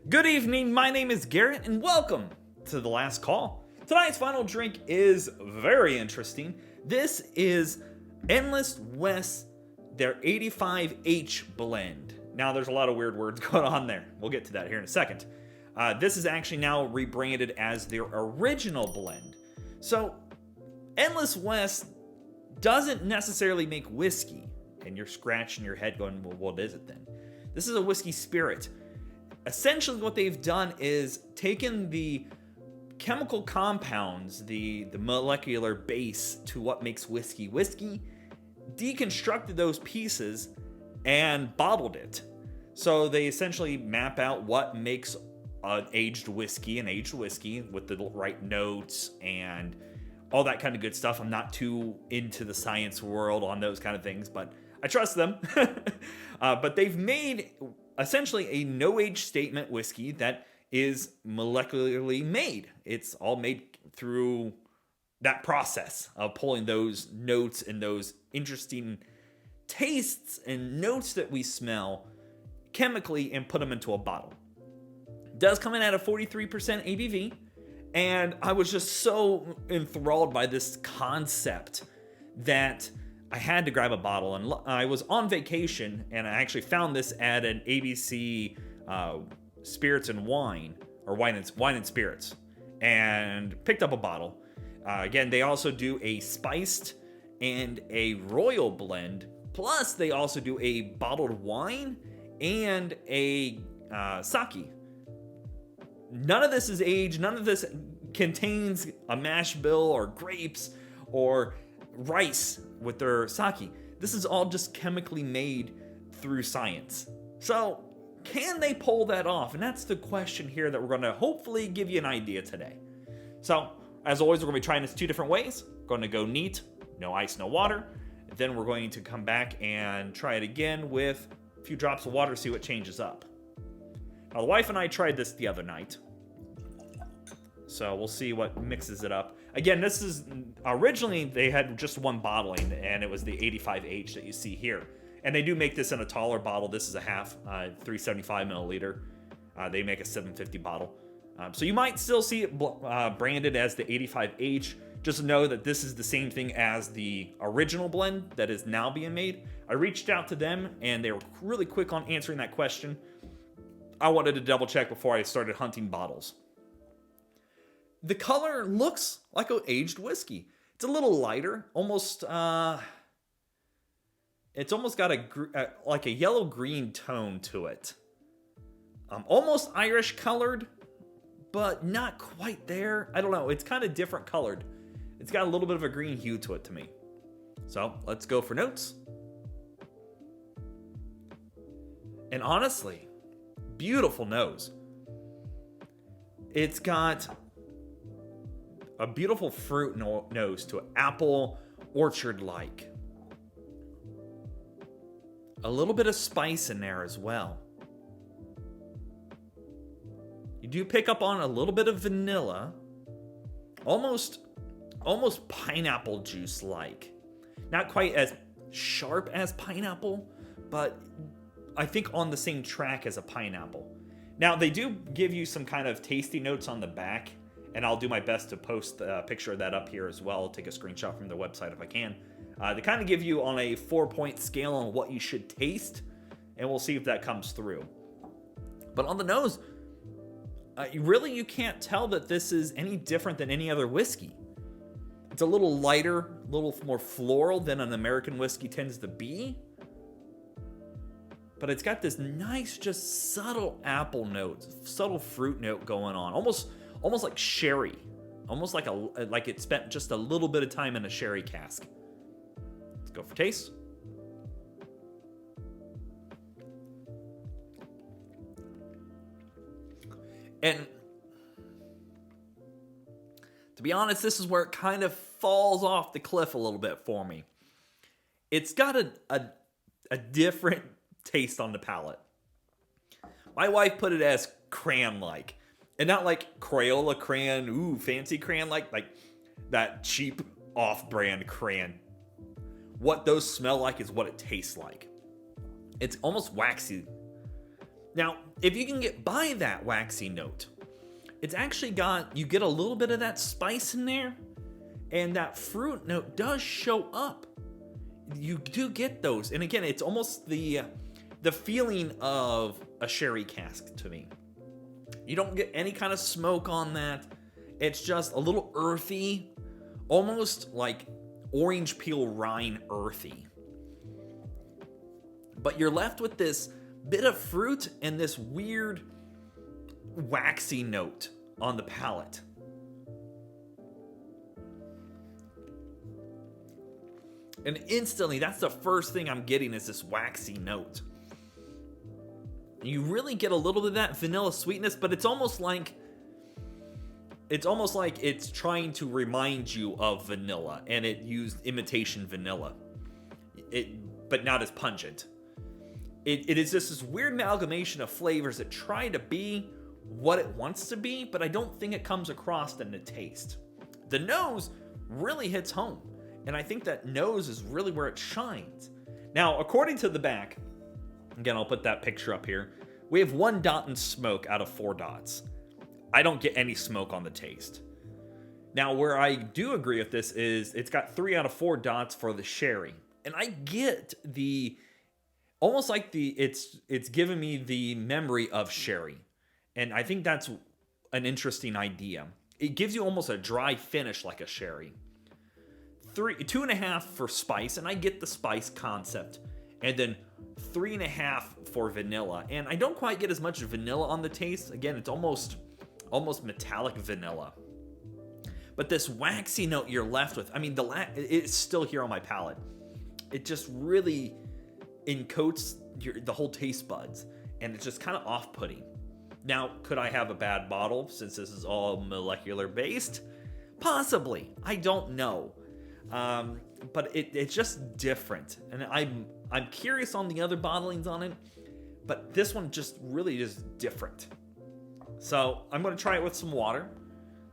Good evening, my name is Garrett, and welcome to The Last Call. Tonight's final drink is very interesting. This is Endless West, their 85H blend. Now, there's a lot of weird words going on there. We'll get to that here in a second. This is actually now rebranded as their original blend. So, Endless West doesn't necessarily make whiskey, and you're scratching your head going, well, what is it then? This is a whiskey spirit. Essentially, what they've done is taken the chemical compounds, the molecular base to what makes whiskey, deconstructed those pieces and bottled it. So they essentially map out what makes an aged whiskey with the right notes and all that kind of good stuff. I'm not too into the science world on those kind of things, but I trust them. But they've made essentially a no-age statement whiskey that is molecularly made. It's all made through that process of pulling those notes and those interesting tastes and notes that we smell chemically and put them into a bottle. It does come in at a 43% ABV, and I was just so enthralled by this concept that I had to grab a bottle. And I was on vacation, and I actually found this at an ABC Spirits and Wine, or Wine and Spirits, and picked up a bottle. Again, they also do a spiced and a royal blend. Plus, they also do a bottled wine and a sake. None of this is aged. None of this contains a mash bill or grapes or rice with their sake. This is all just chemically made through science. So, can they pull that off? And that's the question here that we're going to hopefully give you an idea today. So, as always, we're going to be trying this two different ways. We're going to go neat, no ice, no water. Then we're going to come back and try it again with a few drops of water, see what changes up. Now, the wife and I tried this the other night, so we'll see what mixes it up. Again, this is, originally they had just one bottling, and it was the 85H that you see here. And they do make this in a taller bottle. This is a half, 375 milliliter. They make a 750 bottle. So you might still see it branded as the 85H. Just know that this is the same thing as the original blend that is now being made. I reached out to them, and they were really quick on answering that question. I wanted to double check before I started hunting bottles. The color looks like an aged whiskey. It's a little lighter, almost. It's almost got like a yellow-green tone to it. Almost Irish colored, but not quite there. I don't know. It's kind of different colored. It's got a little bit of a green hue to it to me. So let's go for notes. And honestly, beautiful nose. It's got a beautiful fruit nose to it. Apple, orchard-like. A little bit of spice in there as well. You do pick up on a little bit of vanilla. Almost pineapple juice-like. Not quite as sharp as pineapple, but I think on the same track as a pineapple. Now, they do give you some kind of tasty notes on the back, and I'll do my best to post a picture of that up here as well. I'll take a screenshot from their website if I can. They kind of give you on a 4-point scale on what you should taste, and we'll see if that comes through. But on the nose, you can't tell that this is any different than any other whiskey. It's a little lighter, a little more floral than an American whiskey tends to be. But it's got this nice, just subtle apple note, subtle fruit note going on. Almost like sherry. Almost like it spent just a little bit of time in a sherry cask. Let's go for taste. And to be honest, this is where it kind of falls off the cliff a little bit for me. It's got a different taste on the palate. My wife put it as cran-like. And not like Crayola crayon, ooh, fancy crayon, like that cheap off-brand crayon. What those smell like is what it tastes like. It's almost waxy. Now, if you can get by that waxy note, it's actually you get a little bit of that spice in there, and that fruit note does show up. You do get those. And again, it's almost the feeling of a sherry cask to me. You don't get any kind of smoke on that. It's just a little earthy, almost like orange peel rind earthy. But you're left with this bit of fruit and this weird waxy note on the palate. And instantly, that's the first thing I'm getting is this waxy note. You really get a little bit of that vanilla sweetness, but it's almost like it's trying to remind you of vanilla, and it used imitation vanilla. But not as pungent. It is just this weird amalgamation of flavors that try to be what it wants to be, but I don't think it comes across in the taste. The nose really hits home, and I think that nose is really where it shines. Now, according to the back, again, I'll put that picture up here, we have 1 dot in smoke out of 4 dots. I don't get any smoke on the taste. Now, where I do agree with this is it's got 3 out of 4 dots for the sherry. And I get almost like it's giving me the memory of sherry. And I think that's an interesting idea. It gives you almost a dry finish like a sherry. 2.5 for spice, and I get the spice concept. And then 3.5 for vanilla. And I don't quite get as much vanilla on the taste. Again, it's almost metallic vanilla. But this waxy note you're left with, I mean, it's still here on my palate. It just really encoats the whole taste buds, and it's just kind of off-putting. Now, could I have a bad bottle since this is all molecular based? Possibly. I don't know. But it's just different, and I'm curious on the other bottlings on it, but this one just really is different. So I'm going to try it with some water,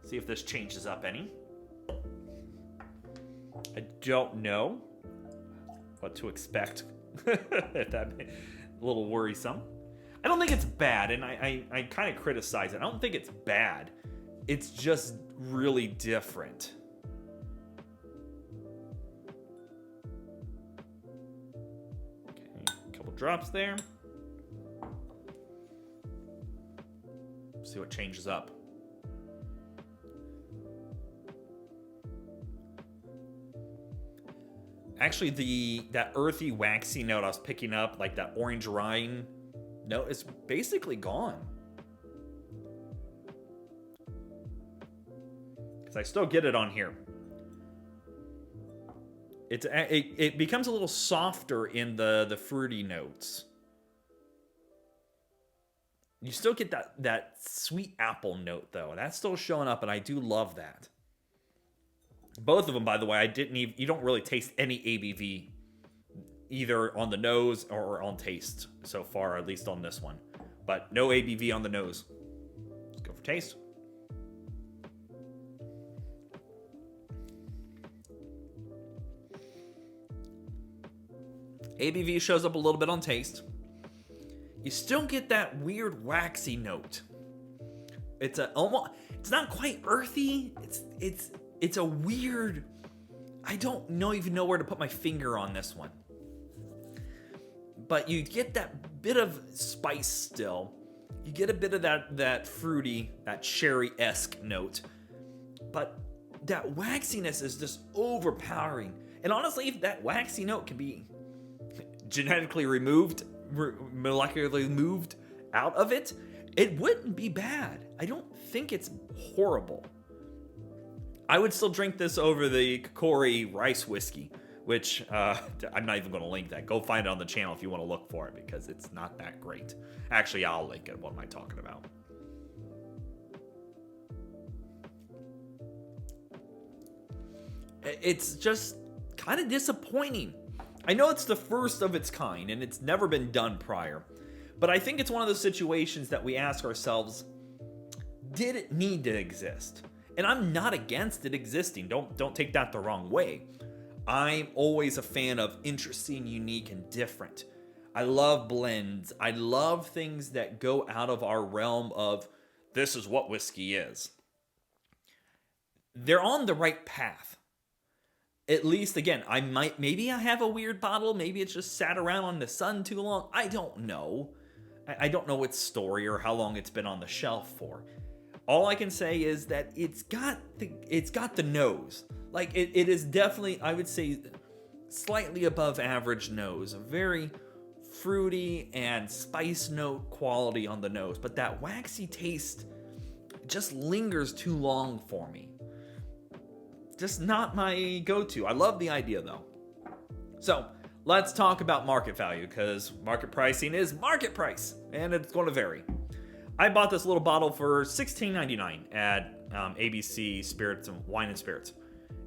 see if this changes up any. I don't know what to expect. If that a little worrisome. I don't think it's bad, and I kind of criticize it. I don't think it's bad. It's just really different. Okay, a couple drops there. See what changes up. Actually, that earthy, waxy note I was picking up, like that orange rind note, is basically gone. Because I still get it on here. It becomes a little softer in the fruity notes. You still get that sweet apple note, though. That's still showing up, and I do love that. Both of them, by the way, you don't really taste any ABV either on the nose or on taste so far, at least on this one. But no ABV on the nose. Let's go for taste. ABV shows up a little bit on taste. You still get that weird waxy note. It's not quite earthy. It's a weird, I don't even know where to put my finger on this one. But you get that bit of spice still. You get a bit of that fruity, that sherry-esque note. But that waxiness is just overpowering. And honestly, if that waxy note can be genetically removed, molecularly moved out of it, it wouldn't be bad. I don't think it's horrible. I would still drink this over the Kokori rice whiskey, which I'm not even going to link that. Go find it on the channel if you want to look for it, because it's not that great. Actually, I'll link it. What am I talking about? It's just kind of disappointing. I know it's the first of its kind, and it's never been done prior. But I think it's one of those situations that we ask ourselves, did it need to exist? And I'm not against it existing. Don't take that the wrong way. I'm always a fan of interesting, unique, and different. I love blends. I love things that go out of our realm of this is what whiskey is. They're on the right path. At least, again, maybe I have a weird bottle. Maybe it's just sat around on the sun too long. I don't know. I don't know its story or how long it's been on the shelf for. All I can say is that it's got the nose. Like, it is definitely, I would say, slightly above average nose. A very fruity and spice note quality on the nose. But that waxy taste just lingers too long for me. Just not my go-to. I love the idea, though. So, let's talk about market value, because market pricing is market price, and it's going to vary. I bought this little bottle for $16.99 at ABC Spirits and Wine and Spirits.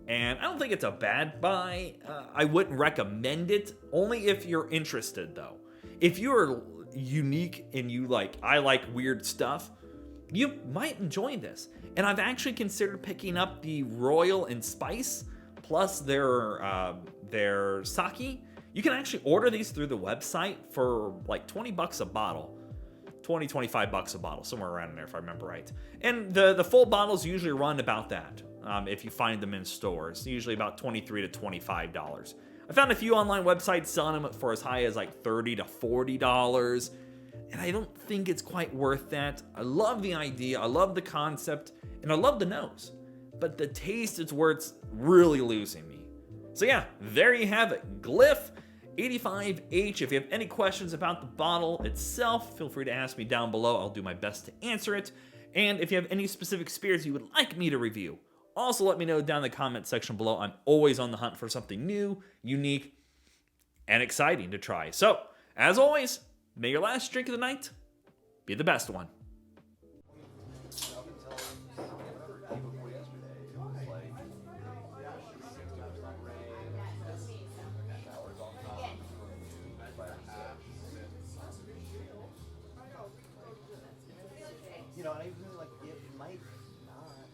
And I don't think it's a bad buy. I wouldn't recommend it, only if you're interested, though. If you're unique and I like weird stuff, you might enjoy this. And I've actually considered picking up the Royal and Spice plus their sake. You can actually order these through the website for like $20 a bottle. 20, 25 bucks a bottle, somewhere around there if I remember right. And the full bottles usually run about that if you find them in stores, usually about $23 to $25. I found a few online websites selling them for as high as like $30 to $40, and I don't think it's quite worth that. I love the idea, I love the concept, and I love the nose, but the taste is where it's really losing me. So yeah, there you have it, Glyph 85H. If you have any questions about the bottle itself, feel free to ask me down below. I'll do my best to answer it. And if you have any specific spirits you would like me to review, also let me know down in the comment section below. I'm always on the hunt for something new, unique, and exciting to try. So, as always, may your last drink of the night be the best one. You know, I even like it might not.